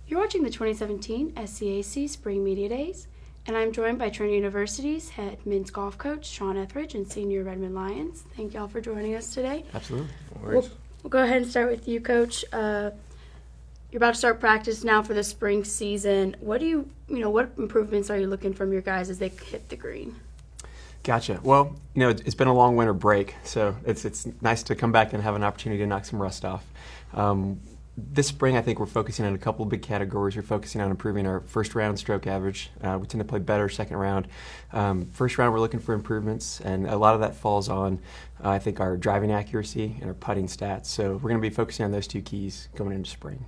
You're watching the 2017 SCAC Spring Media Days, and I'm joined by Trinity University's head men's golf coach, Sean Etheridge, and senior Redmond Lions. Thank y'all for joining us today. Absolutely. No worries. We'll go ahead and start with you, Coach. You're about to start practice now for the spring season. What improvements are you looking from your guys as they hit the green? Gotcha. Well, it's been a long winter break, so it's nice to come back and have an opportunity to knock some rust off. This spring, I think we're focusing on a couple of big categories. We're focusing on improving our first round stroke average. We tend to play better second round. First round, we're looking for improvements, and a lot of that falls on, I think, our driving accuracy and our putting stats. So we're going to be focusing on those two keys going into spring.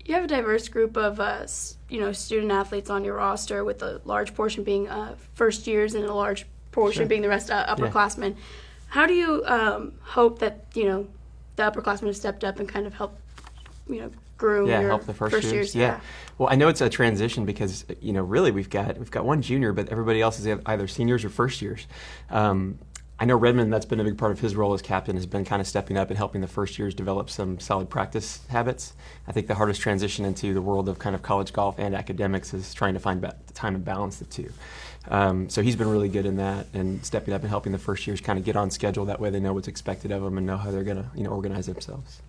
You have a diverse group of student athletes on your roster, with a large portion being first years and a large portion being the rest upperclassmen. Yeah. How do you hope that the upperclassmen have stepped up and kind of help groom your help the first years? Yeah. Well, I know it's a transition because really we've got one junior, but everybody else is either seniors or first years. I know Redmond, that's been a big part of his role as captain, has been kind of stepping up and helping the first years develop some solid practice habits. I think the hardest transition into the world of kind of college golf and academics is trying to find the time and balance the two. So he's been really good in that and stepping up and helping the first years kind of get on schedule. That way they know what's expected of them and know how they're going to organize themselves.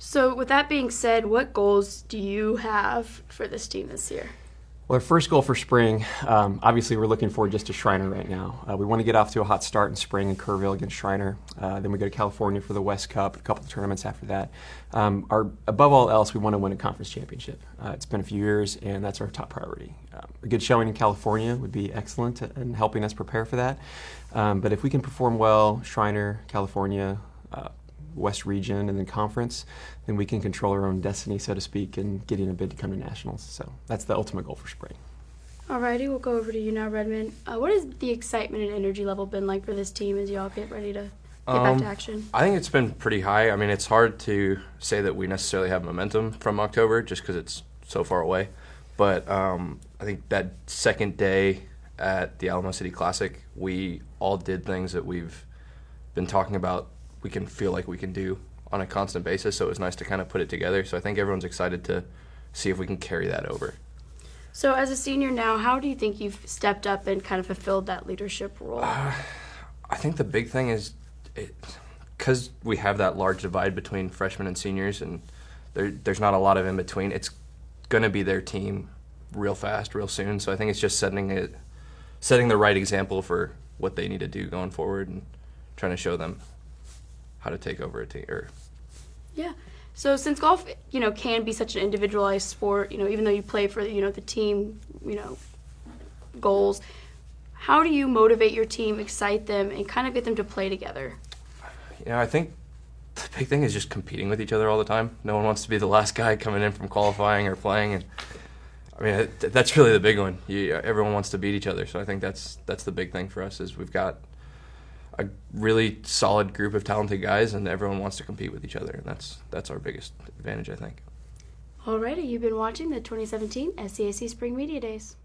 So with that being said, what goals do you have for this team this year? Well, our first goal for spring, obviously we're looking forward just to Shriner right now. We want to get off to a hot start in spring in Kerrville against Shriner. Then we go to California for the West Cup, a couple of tournaments after that. Above all else, we want to win a conference championship. It's been a few years, and that's our top priority. A good showing in California would be excellent in helping us prepare for that. But if we can perform well, Shriner, California, West region, and then conference, then we can control our own destiny, so to speak, and getting a bid to come to nationals. So that's the ultimate goal for spring. Alrighty, we'll go over to you now, Redmond. What has the excitement and energy level been like for this team as y'all get ready to get back to action? I think it's been pretty high. I mean, it's hard to say that we necessarily have momentum from October just because it's so far away. But I think that second day at the Alamo City Classic, we all did things that we've been talking about we can feel like we can do on a constant basis, so it was nice to kind of put it together. So I think everyone's excited to see if we can carry that over. So as a senior now, how do you think you've stepped up and kind of fulfilled that leadership role? I think the big thing is because we have that large divide between freshmen and seniors, and there's not a lot of in between, it's going to be their team real fast, real soon. So I think it's just setting the right example for what they need to do going forward and trying to show them how to take over a team. Yeah. So since golf, can be such an individualized sport, even though you play for, the team, goals, how do you motivate your team, excite them, and kind of get them to play together? I think the big thing is just competing with each other all the time. No one wants to be the last guy coming in from qualifying or playing. And I mean, that's really the big one. Everyone wants to beat each other. So I think that's the big thing for us is we've got a really solid group of talented guys, and everyone wants to compete with each other, and that's our biggest advantage, I think. Alrighty, you've been watching the 2017 SCAC Spring Media Days.